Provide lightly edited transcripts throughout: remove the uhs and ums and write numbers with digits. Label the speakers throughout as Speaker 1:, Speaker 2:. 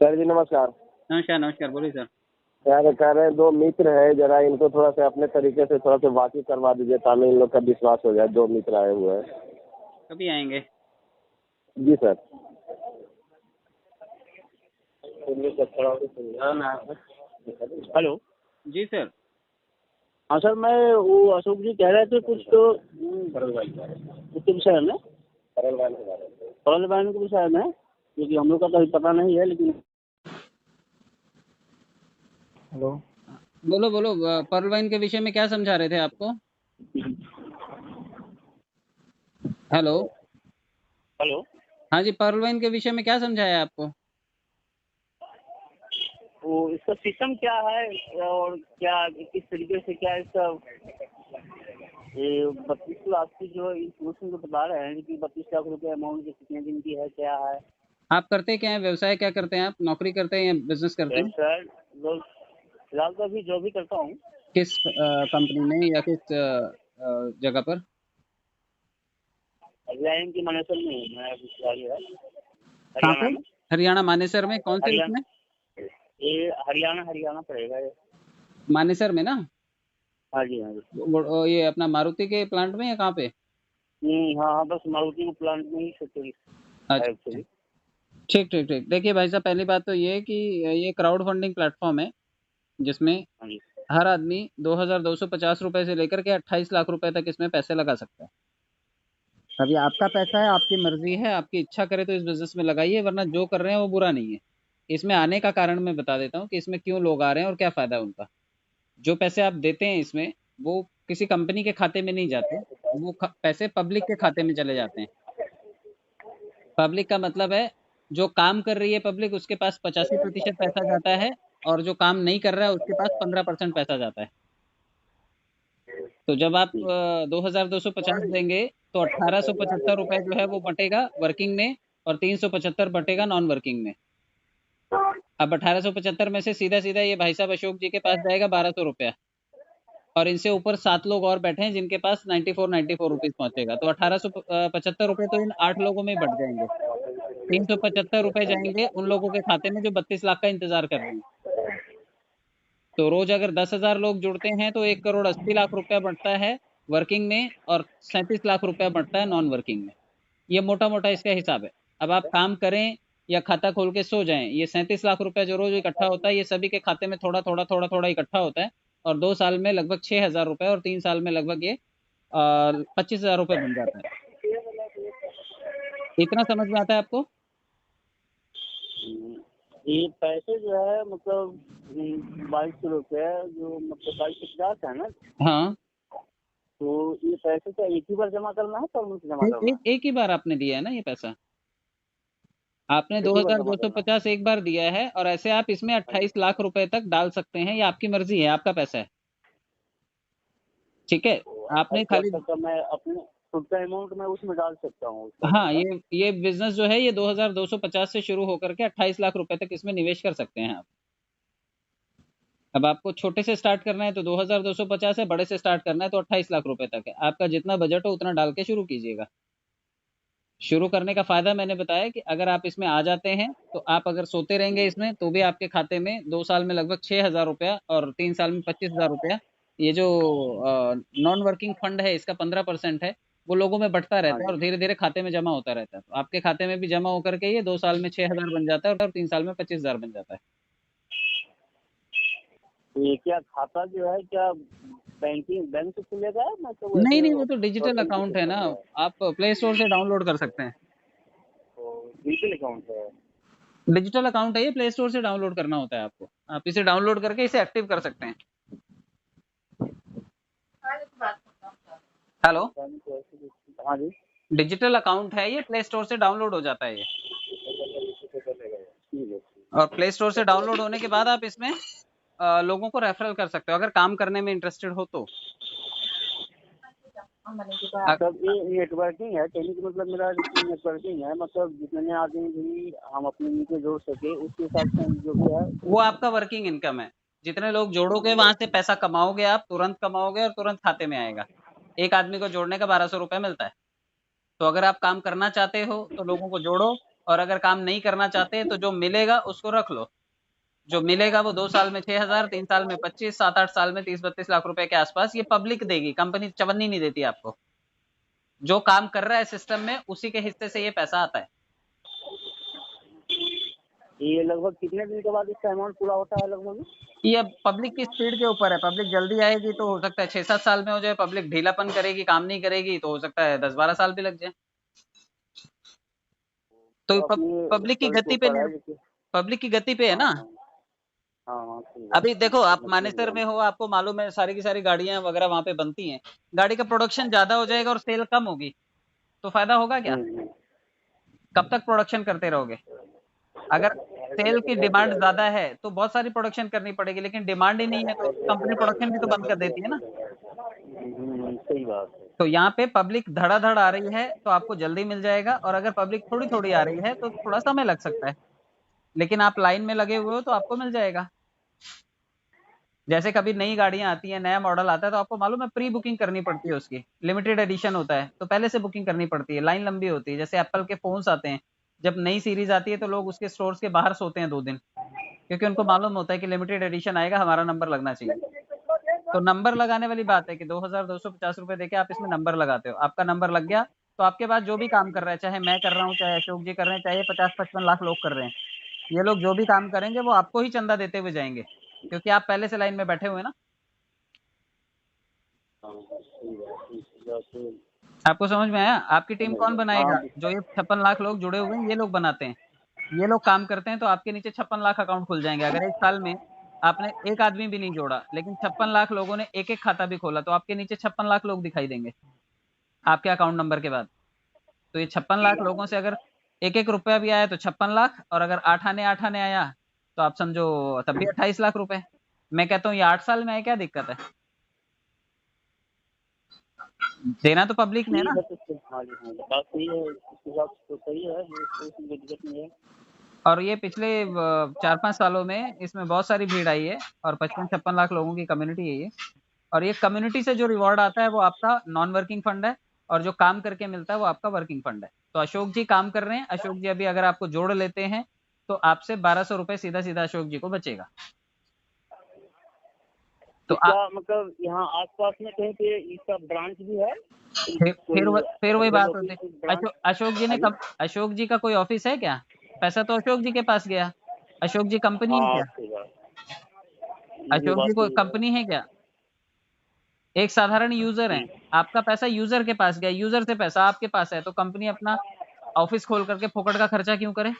Speaker 1: Sir जी नमस्कार।
Speaker 2: नमस्कार नमस्कार, बोलिए सर।
Speaker 1: यार कह रहे हैं दो मित्र है, जरा इनको थोड़ा सा अपने तरीके से थोड़ा सा वाकिफ करवा दीजिए ताकि इन लोग का विश्वास हो जाए। दो मित्र आए हुए हैं।
Speaker 2: कभी आएंगे?
Speaker 1: जी सर।
Speaker 3: हेलो।
Speaker 2: जी सर।
Speaker 3: हाँ सर, मैं वो अशोक जी कह रहे थे कुछ तो उसके विषय में, परल बहन के विषय में, क्योंकि हम लोग का तो अभी पता नहीं है, लेकिन हेलो।
Speaker 2: बोलो बोलो, पर्ल वाइन के विषय में क्या समझा रहे थे आपको? हेलो।
Speaker 3: हेलो।
Speaker 2: हाँ जी, पर्ल वाइन के विषय में क्या समझाया आपको?
Speaker 3: वो इसका सिस्टम क्या है और क्या किस तरीके से क्या इसका ये 32 लाख की जो इंस्टीट्यूशन को बता रहे हैं कि 32 लाख रुपए अमाउंट की कितने दिन की है, क्या है?
Speaker 2: आप करते क्या है, व्यवसाय क्या करते हैं? आप नौकरी करते हैं या बिजनेस करते हैं?
Speaker 3: सर फिलहाल तो अभी जॉब भी करता हूँ।
Speaker 2: किस कंपनी में या किस जगह पर?
Speaker 3: लाइन की मानेसर में हूँ मैं अभी फिलहाल, है
Speaker 2: कहाँ
Speaker 3: हरियाणा
Speaker 2: पे?
Speaker 3: में।
Speaker 2: हरियाणा मानेसर में? कौन से
Speaker 3: हरियाणा,
Speaker 2: उसमें?
Speaker 3: ये हरियाणा पड़ेगा ये।
Speaker 2: मानेसर में ना?
Speaker 3: हाँ जी, हाँ जी।
Speaker 2: ये अपना मारुति के प्लांट में या कहाँ पे?
Speaker 3: हाँ हाँ, बस मारुति के प्लांट में ही सेटल है
Speaker 2: अच्छा,
Speaker 3: एक्चुअली।
Speaker 2: ठीक ठीक ठीक। देखिए भाई साहब, पहली बात तो ये है कि ये क्राउड फंडिंग प्लेटफॉर्म है जिसमें
Speaker 3: हाँ जी।
Speaker 2: हर आदमी 2,250 रुपए से लेकर के 28 लाख रुपए तक इसमें पैसे लगा सकता है। अभी आपका पैसा है, आपकी मर्जी है, आपकी इच्छा करे तो इस बिजनेस में लगाइए, वरना जो कर रहे हैं वो बुरा नहीं है। इसमें आने का कारण मैं बता देता हूँ कि इसमें क्यों लोग आ रहे हैं और क्या फायदा है उनका। जो पैसे आप देते हैं इसमें, वो किसी कंपनी के खाते में नहीं जाते, वो पैसे पब्लिक के खाते में चले जाते हैं। पब्लिक का मतलब है, जो काम कर रही है पब्लिक, उसके पास 85% पैसा जाता है, और जो काम नहीं कर रहा है उसके पास 15% पैसा जाता है। तो जब आप 2,250 देंगे तो 1,875 रुपए जो है वो बटेगा वर्किंग में, और 375 बटेगा नॉन वर्किंग में। अब 1,875 में से सीधा सीधा ये भाई साहब अशोक जी के पास जाएगा 1,200 रुपया, और इनसे ऊपर 7 लोग और बैठे हैं जिनके पास 94 रुपीज पहुंचेगा। तो 1,875 रुपए तो इन 8 लोगों में ही बट जाएंगे। 375 रुपए जाएंगे उन लोगों के खाते में जो 32 लाख का इंतजार कर रहे हैं। तो रोज अगर 10,000 लोग जुड़ते हैं तो 1,80,00,000 रुपया बढ़ता है वर्किंग में, और 37 लाख रुपया बढ़ता है नॉन वर्किंग में। ये मोटा मोटा इसका हिसाब है। अब आप काम करें या खाता खोल के सो जाएं, ये 37 लाख रुपया जो रोज इकट्ठा होता है, ये सभी के खाते में थोड़ा थोड़ा थोड़ा थोड़ा इकट्ठा होता है, और 2 साल में लगभग 6,000 रुपए, और 3 साल में लगभग ये 25,000 रुपए बन जाता है। इतना समझ में आता है आपको?
Speaker 3: ये पैसे जो है मतलब 2200 रुपये जो मतलब 2250 है ना,
Speaker 2: हाँ,
Speaker 3: तो ये पैसे क्या एक ही बार जमा करना है, सब जमा करना है?
Speaker 2: एक ही बार आपने दिया है ना ये पैसा। आपने
Speaker 3: एक ही बार जमा करना
Speaker 2: 2,250 एक बार दिया है, और ऐसे आप इसमें 28 लाख रुपए तक डाल सकते हैं। ये आपकी मर्जी है, आपका पैसा है। ठीक है।
Speaker 3: है।
Speaker 2: आपने
Speaker 3: अच्छा
Speaker 2: खाली,
Speaker 3: अच्छा, तो मैं अपने खुद का अमाउंट मैं उसमें डाल सकता हूँ उसका
Speaker 2: हाँ,
Speaker 3: पैसा?
Speaker 2: ये बिजनेस जो है ये 2,250 से शुरू होकर के 28 लाख रुपए तक इसमें निवेश कर सकते हैं आप। अब आपको छोटे से स्टार्ट करना है तो 2,250 है, बड़े से स्टार्ट करना है तो 28 लाख रुपए तक है। आपका जितना बजट हो उतना डाल के शुरू कीजिएगा। शुरू करने का फायदा मैंने बताया कि अगर आप इसमें आ जाते हैं तो आप अगर सोते रहेंगे इसमें, तो भी आपके खाते में 2 साल में लगभग 6,000 रुपया, और 3 साल में 25,000 रुपया। ये जो नॉन वर्किंग फंड है इसका 15% है, वो लोगों में बढ़ता
Speaker 3: हाँ
Speaker 2: रहता है
Speaker 3: जी।
Speaker 2: और धीरे धीरे खाते में जमा होता रहता है। तो आपके खाते में भी जमा होकर के ये 2 साल में 6,000 बन जाता है, और 3 साल में 25,000 बन जाता है।
Speaker 3: तो ये क्या खाता जो है क्या बैंक से खुलेगा है ना, तो
Speaker 2: नहीं
Speaker 3: वैसे
Speaker 2: नहीं, वो तो डिजिटल
Speaker 3: पर्सनल किसी
Speaker 2: अकाउंट है
Speaker 3: का
Speaker 2: ना।
Speaker 3: खुला है?
Speaker 2: आप प्ले स्टोर से डाउनलोड कर सकते हैं।
Speaker 3: तो डिजिटल अकाउंट है?
Speaker 2: डिजिटल अकाउंट है ये, प्ले स्टोर से डाउनलोड करना होता है आपको। आप इसे डाउनलोड करके इसे एक्टिव कर सकते हैं। हेलो।
Speaker 3: हाँ जी।
Speaker 2: डिजिटल अकाउंट है ये, प्ले स्टोर से डाउनलोड हो जाता है ये।
Speaker 3: ठीक है।
Speaker 2: और प्ले स्टोर से डाउनलोड होने के बाद आप इसमें लोगों को रेफरल कर सकते हो अगर काम करने में इंटरेस्टेड हो तो।
Speaker 3: मतलब ये नेटवर्किंग है, कहने का मतलब मेरा नेटवर्किंग है, मतलब जितने आदमी भी हम अपने नीचे जोड़ सके उसके हिसाब से जो भी है।
Speaker 2: वो आपका वर्किंग इनकम है। जितने लोग जोड़ोगे वहां से पैसा कमाओगे, आप तुरंत कमाओगे और तुरंत खाते में आएगा। एक आदमी को जोड़ने का 1,200 रुपया मिलता है। तो अगर आप काम करना चाहते हो तो लोगों को जोड़ो, और अगर काम नहीं करना चाहते तो जो मिलेगा उसको रख लो। जो मिलेगा वो 2 साल में 6,000, 3 साल में 25, 7-8 साल में 30-32 लाख रुपए के आसपास ये पब्लिक देगी, कंपनी चवन्नी नहीं देती आपको। जो काम कर रहा है सिस्टम में उसी के हिस्से से ये पैसा आता है।
Speaker 3: ये लगभग कितने दिन के बाद इसका अमाउंट पूरा होता है लगभग?
Speaker 2: ये पब्लिक की स्पीड के ऊपर है। पब्लिक जल्दी आएगी तो हो सकता है 6-7 साल में हो जाए, पब्लिक ढीलापन करेगी, काम नहीं करेगी तो हो सकता है 10-12 साल भी लग जाए। तो पब्लिक की गति पे पब्लिक की गति पे है ना। अभी देखो आप मानेसर में हो, आपको मालूम है सारी की सारी गाड़ियां वगैरह वहां पे बनती हैं। गाड़ी का प्रोडक्शन ज्यादा हो जाएगा और सेल कम होगी तो फायदा होगा क्या? कब तक प्रोडक्शन करते रहोगे? अगर सेल की डिमांड ज्यादा है तो बहुत सारी प्रोडक्शन करनी पड़ेगी, लेकिन डिमांड ही नहीं है तो कंपनी प्रोडक्शन भी तो बंद कर देती है ना।
Speaker 3: सही बात है।
Speaker 2: तो यहाँ पे पब्लिक धड़ाधड़ आ रही है तो आपको जल्दी मिल जाएगा, और अगर पब्लिक थोड़ी थोड़ी आ रही है तो थोड़ा समय लग सकता है, लेकिन आप लाइन में लगे हुए हो तो आपको मिल जाएगा। जैसे कभी नई गाड़ियां आती हैं, नया मॉडल आता है तो आपको मालूम है प्री बुकिंग करनी पड़ती है, उसकी लिमिटेड एडिशन होता है तो पहले से बुकिंग करनी पड़ती है, लाइन लंबी होती है। जैसे एप्पल के फोन्स आते हैं, जब नई सीरीज आती है तो लोग उसके स्टोर्स के बाहर सोते हैं 2 दिन, क्योंकि उनको मालूम होता है कि लिमिटेड एडिशन आएगा, हमारा नंबर लगना चाहिए। तो नंबर लगाने वाली बात है कि 2,250 रुपए देके आप इसमें नंबर लगाते हो, आपका नंबर लग गया तो आपके बाद जो भी काम कर रहा है, चाहे मैं कर रहा हूँ, चाहे अशोक जी कर रहे हैं, चाहे 50-55 लाख लोग कर रहे हैं, ये लोग जो भी काम करेंगे वो आपको ही चंदा देते हुए जाएंगे, क्योंकि आप पहले से लाइन में बैठे हुए ना। आपको समझ में आया? आपकी टीम कौन बनाएगा? जो ये 56 लाख लोग जुड़े हुए हैं ये लोग बनाते हैं, ये लोग काम करते हैं, तो आपके नीचे 56 लाख अकाउंट खुल जाएंगे। अगर एक साल में आपने एक आदमी भी नहीं जोड़ा, लेकिन 56 लाख लोगों ने एक एक खाता भी खोला, तो आपके नीचे 56 लाख लोग दिखाई देंगे आपके अकाउंट नंबर के बाद। तो ये 56 लाख लोगों से अगर एक एक रुपया भी आया तो 56 लाख, और अगर 8 आने आया तो आप समझो तब भी 28 लाख रुपए। मैं कहता हूँ ये 8 साल में है, क्या दिक्कत है? देना तो पब्लिक ने ना।
Speaker 3: बात सही है, तो सही है, दिक्कत नहीं है।
Speaker 2: और ये पिछले 4-5 सालों में इसमें बहुत सारी भीड़ आई है, और 55-56 लाख लोगों की कम्युनिटी है ये। और ये कम्युनिटी से जो रिवॉर्ड आता है वो आपका नॉन वर्किंग फंड है, और जो काम करके मिलता है वो आपका वर्किंग फंड है। तो अशोक जी काम कर रहे हैं, अशोक जी अभी अगर आपको जोड़ लेते हैं तो आपसे 1200 रुपए सीधा सीधा अशोक जी को बचेगा। तो
Speaker 3: मतलब यहाँ आसपास में कहीं पे इसका ब्रांच भी है?
Speaker 2: फिर वही बात होती है। अशोक जी का कोई ऑफिस है क्या? पैसा तो अशोक जी के पास गया। अशोक जी कंपनी है क्या? अशोक जी कोई कंपनी है क्या? एक साधारण यूजर है, आपका पैसा यूजर के पास गया, यूजर से पैसा आपके पास है, तो कंपनी अपना ऑफिस खोल करके फोकट का खर्चा क्यों करे?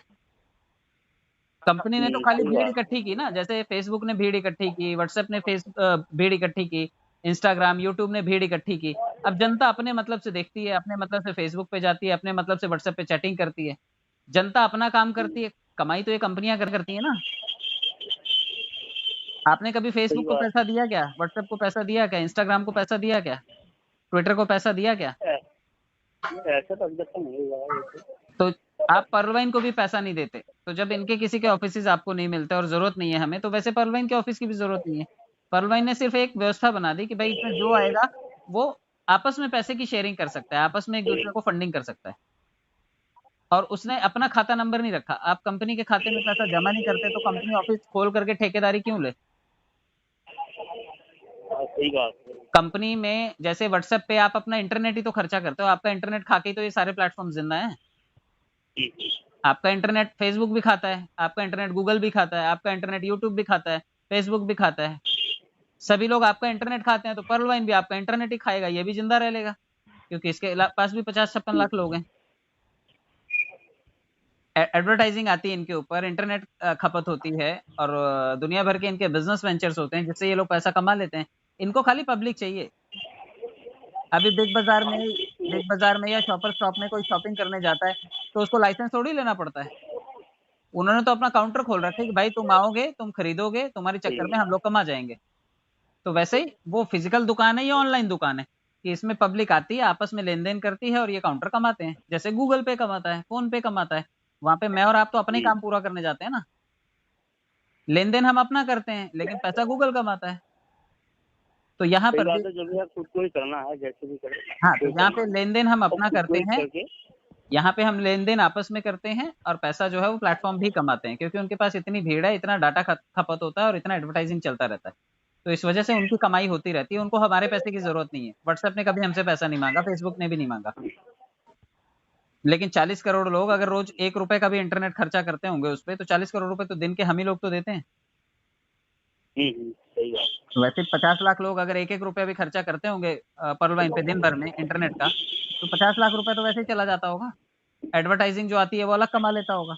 Speaker 2: कंपनी ने तो खाली भीड़ इकट्ठी की ना, जैसे फेसबुक ने भीड़ इकट्ठी की, व्हाट्सएप ने भीड़ इकट्ठी की, इंस्टाग्राम यूट्यूब ने भीड़ इकट्ठी की। अब जनता अपने मतलब से देखती है, अपने मतलब से फेसबुक पे जाती है, अपने मतलब से व्हाट्सएप पे चैटिंग करती है। जनता अपना काम करती है, कमाई तो ये कंपनियां करती है ना। आपने कभी फेसबुक को पैसा दिया क्या? व्हाट्सएप को पैसा दिया क्या? इंस्टाग्राम को पैसा दिया क्या? ट्विटर को पैसा दिया क्या?
Speaker 3: ऐसा तो अभी तक नहीं हुआ है।
Speaker 2: तो आप पर्लवाइन को भी पैसा नहीं देते, तो जब इनके किसी के ऑफिस आपको नहीं मिलते और जरूरत नहीं है हमें, तो वैसे पर्लवाइन के ऑफिस की भी जरूरत नहीं है। पर्लवाइन ने सिर्फ एक व्यवस्था बना दी कि भाई इसमें जो आएगा वो आपस में पैसे की शेयरिंग कर सकता है, आपस में एक दूसरे को फंडिंग कर सकता है। और उसने अपना खाता नंबर नहीं रखा। आप कंपनी के खाते में पैसा जमा नहीं करते तो कंपनी ऑफिस खोल करके ठेकेदारी क्यों ले?
Speaker 3: सही बात है।
Speaker 2: कंपनी में जैसे व्हाट्सएप पे आप अपना इंटरनेट ही तो खर्चा करते हो, आपका इंटरनेट खा के तो ये सारे प्लेटफॉर्म जिंदा है। आपका इंटरनेट फेसबुक भी खाता है, आपका इंटरनेट गूगल भी खाता है, आपका इंटरनेट यूट्यूब भी खाता है, फेसबुक भी खाता है। सभी लोग आपका इंटरनेट खाते हैं, तो पर्लवाइन भी आपका इंटरनेट ही खाएगा, ये भी जिंदा रह लेगा, क्योंकि इसके पास भी 50-56 लाख लोग हैं। एडवर्टाइजिंग आती है इनके ऊपर, इंटरनेट खपत होती है, और दुनिया भर के इनके बिजनेस वेंचर्स होते हैं जिससे ये लोग पैसा कमा लेते हैं। इनको खाली पब्लिक चाहिए। अभी बिग बाजार में या शॉपर शॉप में कोई शॉपिंग करने जाता है तो उसको लाइसेंस थोड़ी लेना पड़ता है। उन्होंने तो अपना काउंटर खोल रखा है कि भाई तुम आओगे, तुम खरीदोगे, तुम्हारे चक्कर में हम लोग कमा जाएंगे। तो वैसे ही वो फिजिकल दुकान है या ऑनलाइन दुकान है कि इसमें पब्लिक आती है, आपस में लेन देन करती है, और ये काउंटर कमाते हैं। जैसे गूगल पे कमाता है, फोन पे कमाता है, वहां पे मैं और आप तो अपने काम पूरा करने जाते हैं ना। लेन देन हम अपना करते हैं, लेकिन पैसा गूगल कमाता है। तो यहाँ पर
Speaker 3: जो भी है खुद को ही करना है, जैसे भी करे।
Speaker 2: हाँ, तो यहाँ पे लेन देन हम अपना करते हैं, यहाँ पे हम लेन देन आपस में करते हैं और पैसा जो है वो प्लेटफॉर्म भी कमाते हैं, क्योंकि उनके पास इतनी भीड़ है, इतना डाटा खपत होता है और इतना एडवर्टाइजिंग चलता रहता है, तो इस वजह से उनकी कमाई होती रहती है। उनको हमारे पैसे की जरूरत नहीं है। व्हाट्सएप ने कभी हमसे पैसा नहीं मांगा, फेसबुक ने भी नहीं मांगा। लेकिन 40 करोड़ लोग अगर रोज 1 रुपए का भी इंटरनेट खर्चा करते होंगे उस पे, तो 40 करोड़ रुपए तो दिन के हम ही लोग तो देते हैं।
Speaker 3: सही बात।
Speaker 2: वैसे 50 लाख लोग अगर 1-1 रुपया भी खर्चा करते होंगे पर लाइन पे दिन भर में इंटरनेट का, तो 50 लाख रुपए तो वैसे ही चला जाता होगा। एडवर्टाइजिंग जो आती है वो अलग कमा लेता होगा।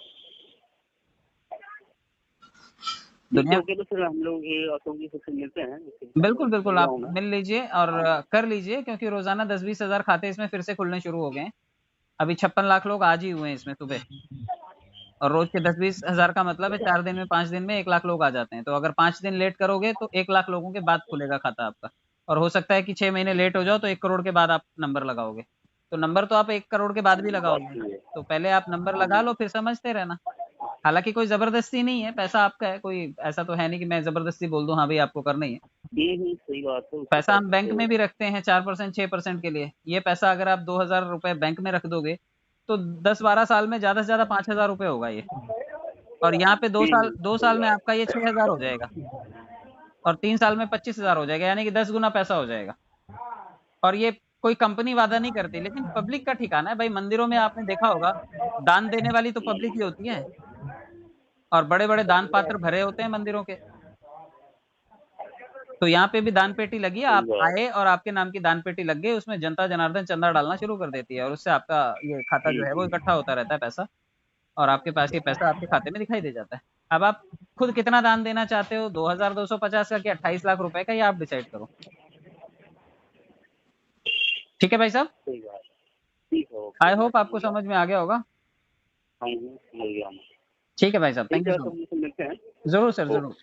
Speaker 2: दुनिया
Speaker 3: ओके, तो फिर हम लोग ये अशोक जी से मिलते हैं।
Speaker 2: बिल्कुल बिल्कुल, आप
Speaker 3: जाऊँ मैं।
Speaker 2: मिल लीजिए और कर लीजिए, क्योंकि रोजाना 10-20 हजार खाते इसमें फिर से खुलने शुरू हो गए हैं। अभी 56 लाख लोग आज ही हुए हैं इसमें सुबह, और रोज के 10-20 हजार का मतलब है 4 दिन में 5 दिन में 1 लाख लोग आ जाते हैं। तो अगर 5 दिन लेट करोगे तो 1 लाख लोगों के बाद खुलेगा खाता आपका, और हो सकता है कि 6 महीने लेट हो जाओ तो 1 करोड़ के बाद आप नंबर लगाओगे। तो नंबर तो आप 1 करोड़ के बाद भी
Speaker 3: बात
Speaker 2: लगाओगे,
Speaker 3: सही है।
Speaker 2: तो पहले आप नंबर लगा लो, फिर समझते रहना। हालांकि कोई जबरदस्ती नहीं है, पैसा आपका है, कोई ऐसा तो है नहीं कि मैं जबरदस्ती बोल दूं हाँ भाई आपको करना ही है।
Speaker 3: सही बात है। उसके
Speaker 2: पैसा
Speaker 3: पास
Speaker 2: हम बैंक
Speaker 3: तो
Speaker 2: में भी रखते हैं 4% 6% के लिए। ये पैसा अगर आप 2000 रुपए बैंक में रख दोगे तो 10-12 साल में ज्यादा से ज्यादा 5000 रुपए होगा ये, और यहाँ पे 2 साल
Speaker 3: सही
Speaker 2: में
Speaker 3: बात।
Speaker 2: आपका ये 6000 हो जाएगा, और 3 साल में 25,000 हो जाएगा, यानी कि 10 गुना पैसा हो जाएगा। और ये कोई कंपनी वादा नहीं करती, लेकिन पब्लिक का ठिकाना है भाई। मंदिरों में आपने देखा होगा, दान देने वाली तो पब्लिक ही होती है, और बड़े बड़े दान पात्र भरे होते हैं मंदिरों के। तो यहाँ पे भी दान पेटी लगी है,
Speaker 3: सही
Speaker 2: आप
Speaker 3: बात।
Speaker 2: आए और आपके नाम की दान पेटी लग गई, उसमें जनता जनार्दन चंदा डालना शुरू कर देती है, और उससे आपका ये खाता जो है वो इकट्ठा होता रहता है पैसा, और आपके पास ये पैसा आपके खाते में दिखाई दे जाता है। अब आप खुद कितना दान देना चाहते हो, 2250 का कि 28 लाख रुपए का, ये आप डिसाइड करो। ठीक है भाई साहब,
Speaker 3: सही बात। ठीक है, ओके।
Speaker 2: आई होप आपको समझ में आ गया होगा।
Speaker 3: हाँ, समझ गया मैं।
Speaker 2: ठीक है भाई साहब,
Speaker 3: ठीक
Speaker 2: थैंक यू
Speaker 3: है,
Speaker 2: सो
Speaker 3: तो
Speaker 2: मच।
Speaker 3: हम मिलते हैं।
Speaker 2: जरूर सर,
Speaker 3: ओके।
Speaker 2: जरूर।